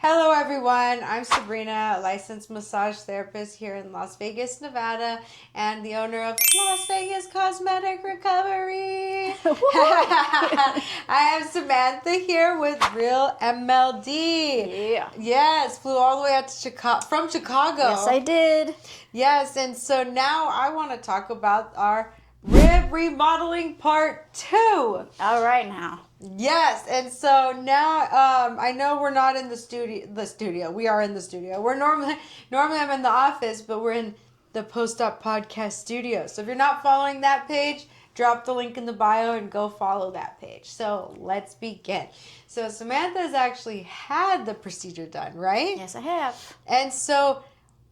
Hello everyone, I'm Sabrina, a licensed massage therapist here in Las Vegas, Nevada, and the owner of Las Vegas Cosmetic Recovery. I have Samantha here with Real MLD. Yeah. Yes, flew all the way out to Chicago, from Chicago. Yes, I did. Yes, and so now I want to talk about our rib remodeling part 2. All right now. Yes, and so now I know we're not in the studio. We are in the studio. We're normally I'm in the office, but we're in the Post-Op Podcast studio. So if you're not following that page, drop the link in the bio and go follow that page. So let's begin. So Samantha's actually had the procedure done, right? Yes, I have. And so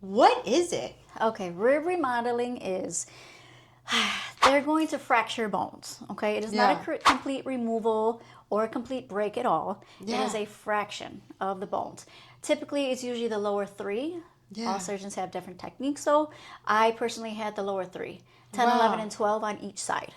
what is it? Okay, rib remodeling is they're going to fracture bones. Okay, it is not a complete removal or a complete break at all. Yeah. It is a fraction of the bones. Typically, it's usually the lower 3. Yeah. All surgeons have different techniques, though. I personally had the lower 3, 10, Wow. 11, and 12 on each side.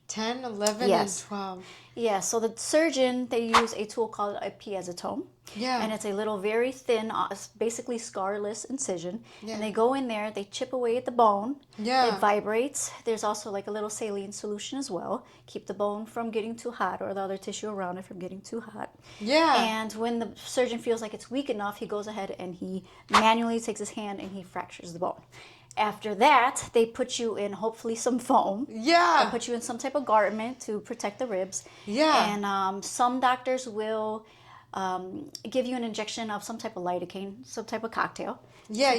10, 11, Yes. and 12. Yeah, so the surgeon, they use a tool called a piezotome. Yeah. And it's a little very thin, basically scarless incision. Yeah. And they go in there, they chip away at the bone. Yeah. It vibrates. There's also like a little saline solution as well. Keep the bone from getting too hot or the other tissue around it from getting too hot. Yeah. And when the surgeon feels like it's weak enough, he goes ahead and he manually takes his hand and he fractures the bone. After that, they put you in hopefully some foam. Yeah. They put you in some type of garment to protect the ribs. Yeah. And some doctors will give you an injection of some type of lidocaine, some type of cocktail. Yeah.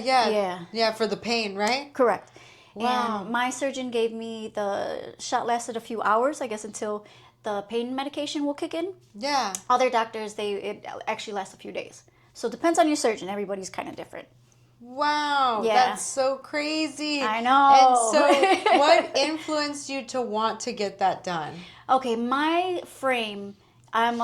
Yeah, for the pain, right? Correct. Wow. And my surgeon gave me the shot lasted a few hours, I guess, until the pain medication will kick in. Yeah. Other doctors, it actually lasts a few days. So it depends on your surgeon. Everybody's kind of different. Wow. Yeah. That's so crazy. I know. And so what influenced you to want to get that done? Okay, my frame, I don't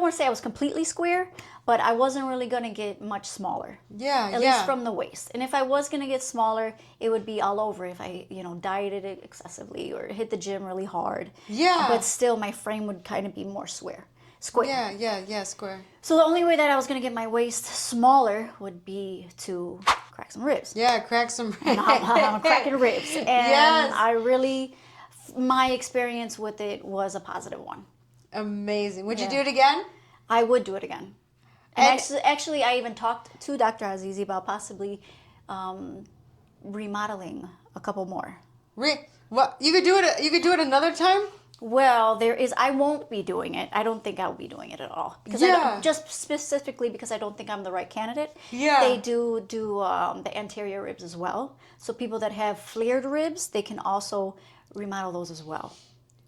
want to say I was completely square, but I wasn't really going to get much smaller. Yeah, At least from the waist. And if I was going to get smaller, it would be all over if I, dieted it excessively or hit the gym really hard. Yeah. But still, my frame would kind of be more square. Yeah, square. So the only way that I was going to get my waist smaller would be to crack some ribs. Yeah, crack some ribs. And I'm cracking ribs. And Yes. my experience with it was a positive one. Amazing. Would you Yeah. do it again? I would do it again. And actually, I even talked to Dr. Azizi about possibly remodeling a couple more. What? You could do it. You could do it another time. Well, I won't be doing it. I don't think I'll be doing it at all. Because just specifically because I don't think I'm the right candidate. Yeah. They do the anterior ribs as well. So people that have flared ribs, they can also remodel those as well.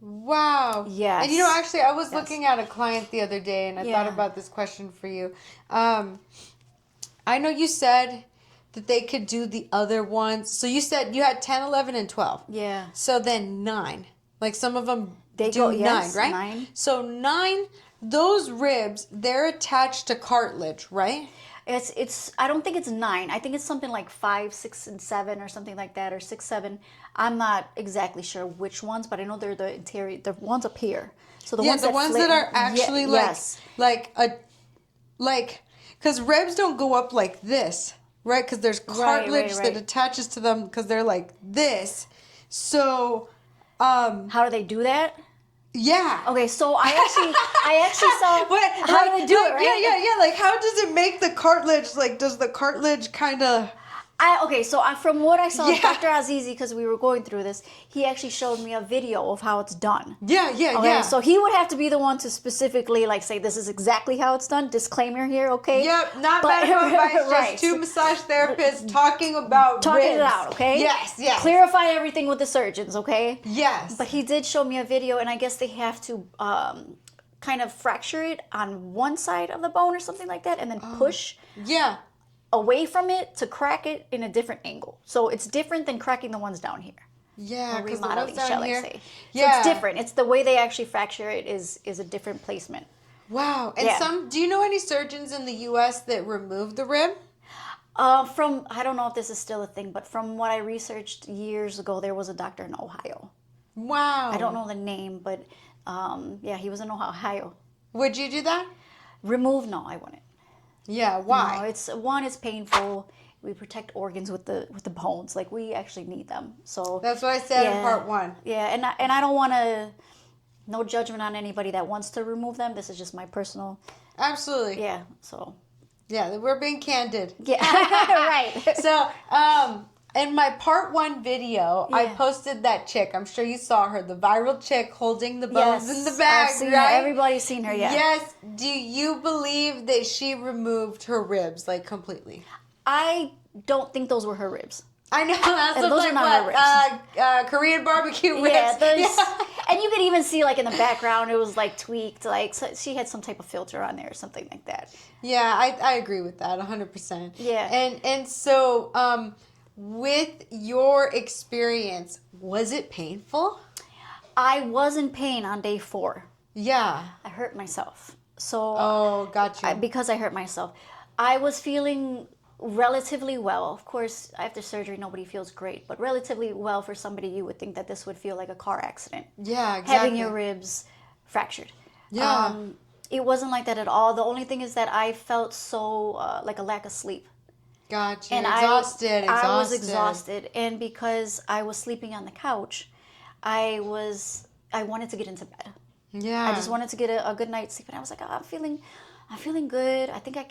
Wow. Yes. And actually, I was looking at a client the other day, and I thought about this question for you. I know you said that they could do the other ones. So you said you had 10, 11, and 12. Yeah. So then 9. Like some of them They do go, 9, yes, right? 9. So 9, those ribs, they're attached to cartilage, right? It's I don't think it's 9. I think it's something like 5, 6, and 7 or something like that, or 6, 7. I'm not exactly sure which ones, but I know they're the interior, the ones up here. So the ones that are actually because ribs don't go up like this, right? Because there's cartilage that attaches to them because they're like this. So, how do they do that? Yeah. Okay, so I actually saw how do they do it, right? Yeah. Like, how does it make the cartilage? Like, does the cartilage kind of? From what I saw, Dr. Azizi, because we were going through this, he actually showed me a video of how it's done. Yeah. So he would have to be the one to specifically say this is exactly how it's done. Disclaimer here, okay? Yep, not medical advice, just two massage therapists talking about ribs. It out, okay? Yes. Clarify everything with the surgeons, okay? Yes. But he did show me a video, and I guess they have to kind of fracture it on one side of the bone or something like that, and then push. Yeah. Away from it to crack it in a different angle. So it's different than cracking the ones down here. Yeah, or remodeling, shall I say. Yeah. So it's different. It's the way they actually fracture it is a different placement. Wow. And do you know any surgeons in the U.S. that remove the rib? I don't know if this is still a thing, but from what I researched years ago, there was a doctor in Ohio. Wow. I don't know the name, but he was in Ohio. Would you do that? Remove? No, I wouldn't. Yeah, No, why? it's painful. We protect organs with the bones. Like we actually need them. So That's what I said in yeah, part one. yeah, and I don't want to. No judgment on anybody that wants to remove them. This is just my personal. Absolutely. Yeah. So. Yeah, we're being candid. Yeah. Right. So, in my part one video, I Yeah. posted that chick. I'm sure you saw her, the viral chick holding the bones in the bag, I've seen right? her. Everybody's seen her. Yeah. Yes. Do you believe that she removed her ribs like completely? I don't think those were her ribs. I know that's Those like are not her what Korean barbecue ribs. Yeah, and you could even see like in the background it was like tweaked, like so she had some type of filter on there or something like that. Yeah, I agree with that 100%. Yeah. And so with your experience, was it painful? I was in pain on day 4. Yeah. I hurt myself. So Oh, got you. because I hurt myself, I was feeling relatively well. Of course, after surgery, nobody feels great, but relatively well for somebody you would think that this would feel like a car accident. Yeah, exactly. Having your ribs fractured. Yeah. It wasn't like that at all. The only thing is that I felt so like a lack of sleep. Got you. And Exhausted. I was exhausted, and because I was sleeping on the couch, I wanted to get into bed. Yeah. I just wanted to get a good night's sleep, and I was like, oh, I'm feeling good. I think I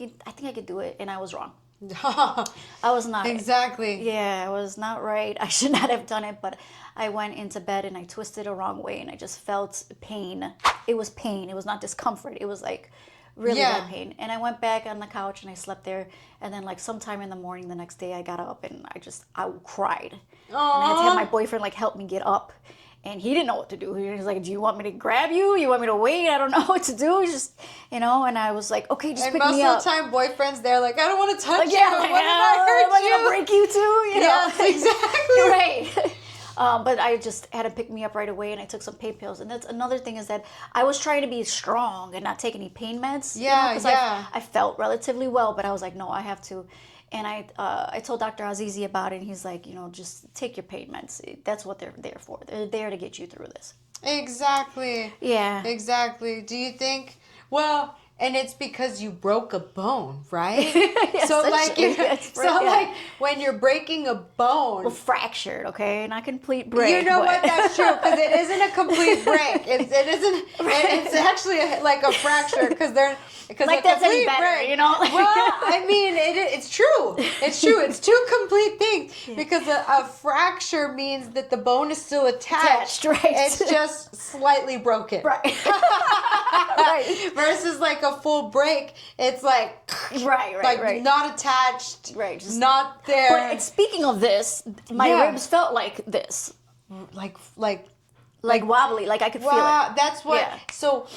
could do it, and I was wrong. I was not. Exactly. Yeah, I was not right. I should not have done it, but I went into bed and I twisted a wrong way, and I just felt pain. It was pain. It was not discomfort. It was like really bad pain. And I went back on the couch and I slept there. And then like sometime in the morning the next day, I got up and I cried. Aww. And I had to have my boyfriend like help me get up. And he didn't know what to do. He was like, do you want me to grab you? You want me to wait? I don't know what to do. Just, and I was like, okay, just pick me up. And most of the time, boyfriends, they're like, I don't want to touch Like, you. yeah, like, What did I hurt am I you? going to break you too? Yes, exactly. Right. But I just had to pick me up right away, and I took some pain pills. And that's another thing is that I was trying to be strong and not take any pain meds. Yeah, Because yeah. I felt relatively well, but I was like, no, I have to. And I told Dr. Azizi about it, and he's like, just take your pain meds. That's what they're there for. They're there to get you through this. Exactly. Yeah. Exactly. Do you think, well, and it's because you broke a bone, right? Yes, so like, that's right, yeah. like when you're breaking a bone, Well, fractured, okay? Not complete break. you know but... what? That's true because it isn't a complete break. It isn't. It's actually like a fracture because like that's any better, Well, I mean, it's true. It's true. It's two complete things because a fracture means that the bone is still attached. Right. It's just slightly broken. Right. Right. Versus like a full break, it's like right. not attached. Right. Just, not there. but speaking of this, my ribs felt like this. like Wobbly, like I could feel it. That's what. Yeah. So,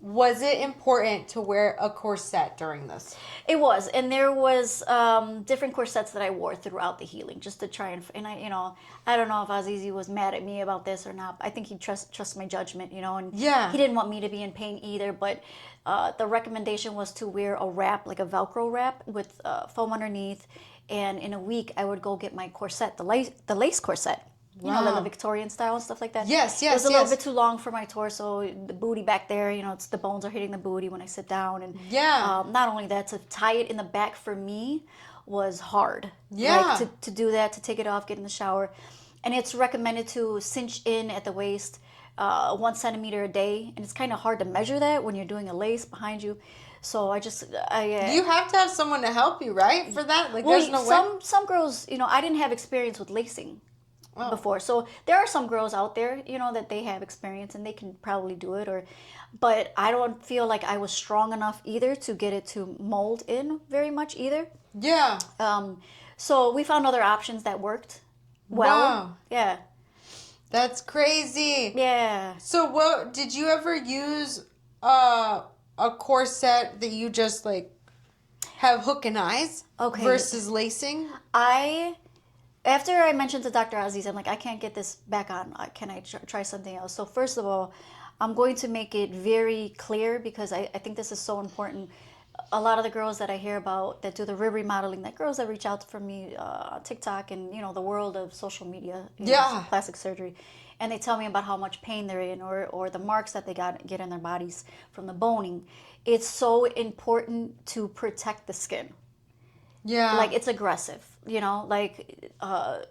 was it important to wear a corset during this? It was, and there was different corsets that I wore throughout the healing, just to try and I don't know if Azizi was mad at me about this or not. I think he trusts my judgment, and he didn't want me to be in pain either. But the recommendation was to wear a wrap, like a Velcro wrap with foam underneath, and in a week I would go get my corset, the lace corset. The Victorian style and stuff like that. Yes. It was a little bit too long for my torso. The booty back there, it's the bones are hitting the booty when I sit down. And not only that, to tie it in the back for me was hard. Yeah. Like to do that, to take it off, get in the shower. And it's recommended to cinch in at the waist 1 centimeter a day. And it's kind of hard to measure that when you're doing a lace behind you. So you have to have someone to help you, right? For that? Like, there's no way. Some girls, I didn't have experience with lacing. Before, so there are some girls out there, that they have experience and they can probably do it, but I don't feel like I was strong enough either to get it to mold in very much either. Yeah. So we found other options that worked well. Wow. Yeah. That's crazy. Yeah. So, what did you ever use a corset that you just like have hook and eyes versus lacing? After I mentioned to Dr. Aziz, I'm like, I can't get this back on. Can I try something else? So first of all, I'm going to make it very clear because I think this is so important. a lot of the girls that I hear about that do the rib remodeling, that girls that reach out from me on TikTok and the world of social media, plastic surgery, and they tell me about how much pain they're in or the marks that they get in their bodies from the boning. It's so important to protect the skin. Yeah. Like it's aggressive, like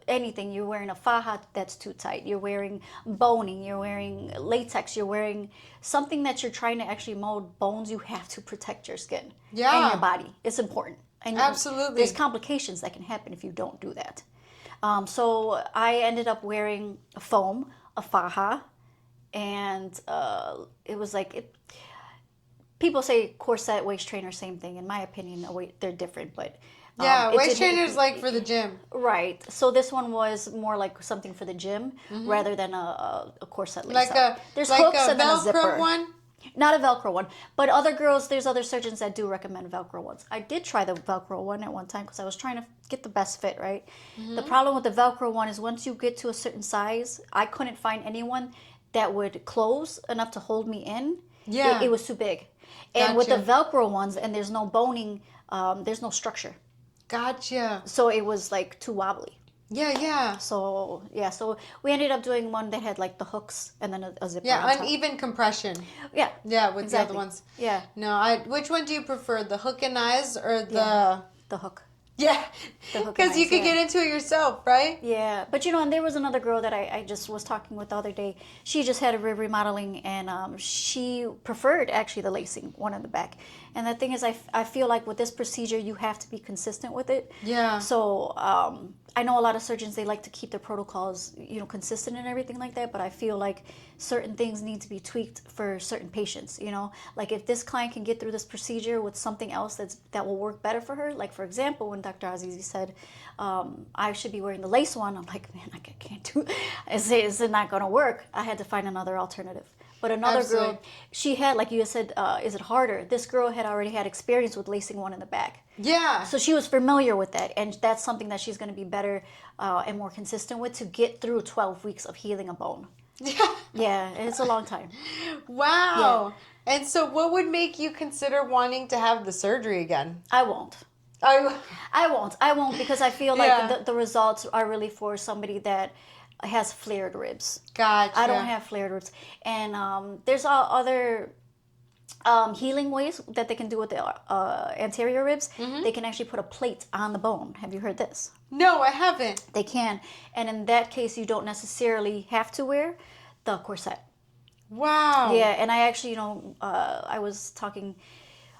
anything. You're wearing a faja that's too tight. You're wearing boning. You're wearing latex. You're wearing something that you're trying to actually mold bones. You have to protect your skin and your body. It's important. And absolutely. There's complications that can happen if you don't do that. So I ended up wearing a foam, a faja, and it was like people say corset, waist trainer, same thing. In my opinion, they're different, but waist trainers like for the gym. Right. So this one was more like something for the gym rather than a corset lace up. There's like hooks a and then a zipper. Velcro one? Not a Velcro one, but there's other surgeons that do recommend Velcro ones. I did try the Velcro one at one time because I was trying to get the best fit, right? The problem with the Velcro one is once you get to a certain size, I couldn't find anyone that would close enough to hold me in. Yeah. It was too big. And with the Velcro ones, and there's no boning, there's no structure. Gotcha. So it was like too wobbly. Yeah. So we ended up doing one that had like the hooks and then a zipper. Yeah, on top. uneven compression. Yeah. Yeah, with exactly. the other ones. Yeah. No, which one do you prefer, the hook and eyes or the hook? Yeah, because you could get into it yourself, right? Yeah, but and there was another girl that I just was talking with the other day. She just had a rib remodeling, and she preferred actually the lacing one in the back. And the thing is, I feel like with this procedure, you have to be consistent with it. Yeah. So I know a lot of surgeons, they like to keep their protocols, consistent and everything like that. But I feel like certain things need to be tweaked for certain patients. Like if this client can get through this procedure with something else that will work better for her. Like for example, when Dr. Azizi said I should be wearing the lace one, I'm like, man, I can't do it. Is it not going to work? I had to find another alternative. But another girl, she had, like you said, is it harder? This girl had already had experience with lacing one in the back. Yeah. So she was familiar with that. And that's something that she's going to be better and more consistent with to get through 12 weeks of healing a bone. Yeah. Yeah, it's a long time. Wow. Yeah. And so what would make you consider wanting to have the surgery again? I won't. I won't because I feel like the results are really for somebody that has flared ribs. Gotcha. I don't have flared ribs. And there's other healing ways that they can do with the anterior ribs. They can actually put a plate on the bone. Have you heard this? No, I haven't. They can. And in that case, you don't necessarily have to wear the corset. Wow. Yeah, and I actually, I was talking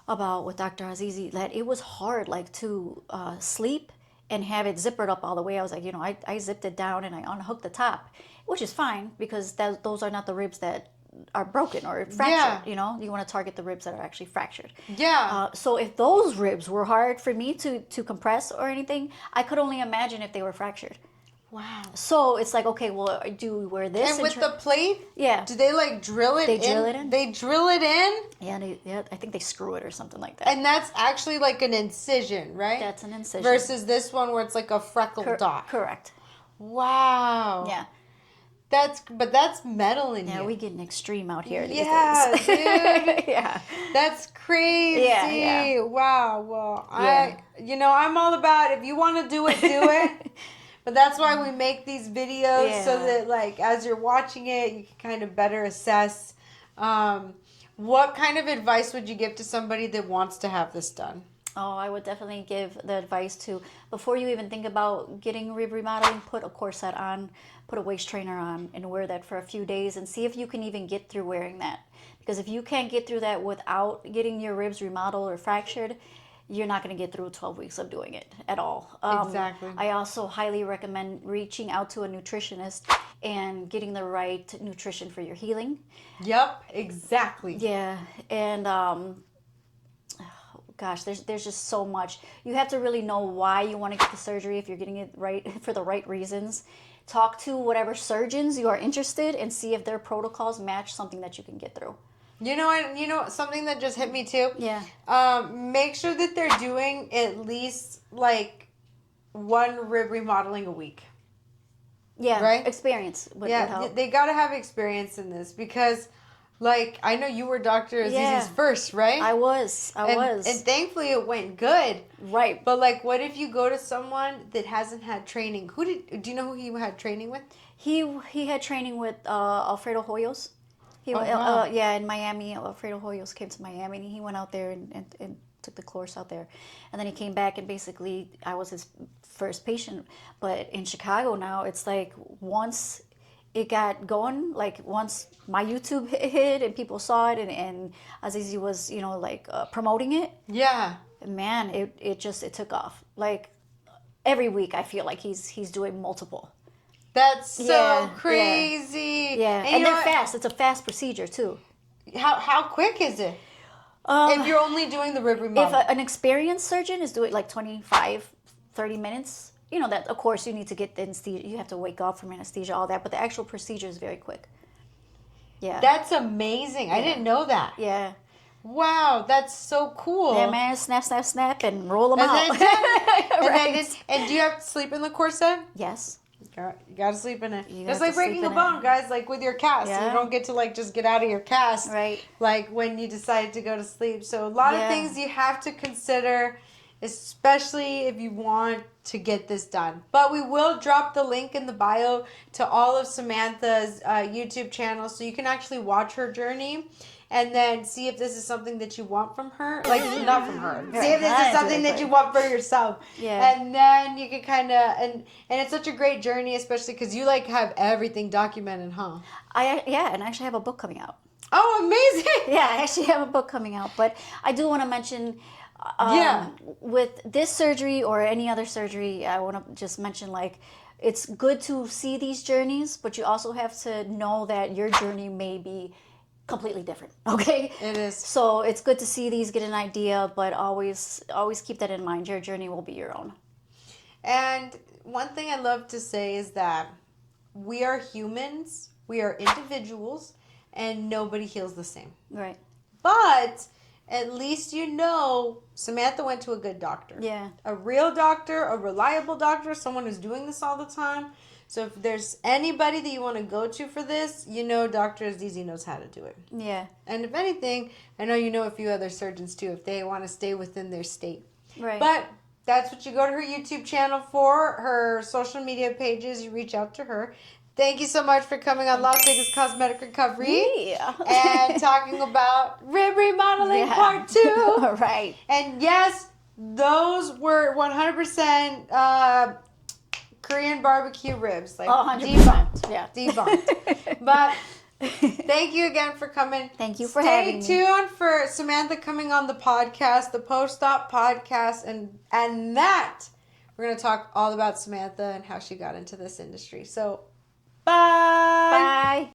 about with Dr. Azizi that it was hard, like to sleep and have it zippered up all the way. I was like, I zipped it down and I unhooked the top, which is fine because those are not the ribs that are broken or fractured. Yeah. You want to target the ribs that are actually fractured. Yeah. So if those ribs were hard for me to compress or anything, I could only imagine if they were fractured. Wow. So it's like, okay, well, do we wear this? And with the plate? Yeah. Do they like drill it in? They drill it in? They drill it in? Yeah, I think they screw it or something like that. And that's actually like an incision, right? That's an incision. Versus this one where it's like a freckle dot. Correct. Wow. Yeah. That's metal in you. Yeah, we getting extreme out here these days. Dude. Yeah. That's crazy. Yeah. Wow. Well, I'm all about if you want to do it, do it. But that's why we make these videos so that, like, as you're watching it, you can kind of better assess. What kind of advice would you give to somebody that wants to have this done? Oh, I would definitely give the advice to, before you even think about getting rib remodeling, put a corset on, put a waist trainer on, and wear that for a few days and see if you can even get through wearing that. Because if you can't get through that without getting your ribs remodeled or fractured, you're not going to get through 12 weeks of doing it at all. Exactly. I also highly recommend reaching out to a nutritionist and getting the right nutrition for your healing. Yep, exactly. Yeah, and gosh, there's just so much. You have to really know why you want to get the surgery if you're getting it right for the right reasons. Talk to whatever surgeons you are interested and see if their protocols match something that you can get through. You know something that just hit me too? Yeah. Make sure that they're doing at least like one rib remodeling a week. Yeah. Right? Experience. They got to have experience in this because Like, I know you were Dr. Aziz's Yeah. first, right? I was. And thankfully it went good. Right. But, like, what if you go to someone that hasn't had training? Do you know who he had training with? He had training with Alfredo Hoyos. Wow. Yeah, in Miami. Alfredo Hoyos came to Miami, and he went out there and took the course out there. And then he came back, and basically I was his first patient. But in Chicago now, it's like once it got going, like once my YouTube hit and people saw it, and Azizi was, promoting it. Yeah. Man, it took off. Like every week, I feel like he's doing multiple. That's so crazy. Yeah, and they're fast. It's a fast procedure too. How quick is it? If you're only doing the rib remodel. If an experienced surgeon is doing like 25, 30 minutes, that of course you need to get the anesthesia. You have to wake up from anesthesia, all that. But the actual procedure is very quick. Yeah. That's amazing. I didn't know that. Yeah. Wow, that's so cool. Yeah, man, snap, snap, snap, and roll them out. And do you have to sleep in the corset? Yes. You gotta sleep in it. It's like breaking a bone, guys. Like with your cast, you don't get to like just get out of your cast, right? Like when you decide to go to sleep. So a lot of things you have to consider, especially if you want to get this done. But we will drop the link in the bio to all of Samantha's YouTube channel, so you can actually watch her journey. And then see if this is something that you want from her. Like, not from her. See if this is something that you want for yourself. Yeah. And then you can kind of, and it's such a great journey, especially because you, like, have everything documented, huh? And I actually have a book coming out. Oh, amazing. Yeah, I actually have a book coming out. But I do want to mention, with this surgery or any other surgery, I want to just mention, like, it's good to see these journeys, but you also have to know that your journey may be completely different. Okay, it is. So it's good to see these, get an idea, but always keep that in mind. Your journey will be your own. And one thing I love to say is that we are humans, we are individuals, and nobody heals the same. Right. But at least Samantha went to a good doctor. Yeah. A real doctor, a reliable doctor, someone who's doing this all the time. So if there's anybody that you want to go to for this, Dr. Azizi knows how to do it. Yeah. And if anything, I know you know a few other surgeons too, if they want to stay within their state. Right. But that's what you go to her YouTube channel for, her social media pages, you reach out to her. Thank you so much for coming on Las Vegas Cosmetic Recovery. Yeah. And talking about rib remodeling part 2. All right. And yes, those were 100% Korean barbecue ribs. Like 100%. Yeah. Debunked. But thank you again for coming. Thank you for having me. Stay tuned for Samantha coming on the podcast, the Post-Op podcast, and that we're going to talk all about Samantha and how she got into this industry. So, bye. Bye.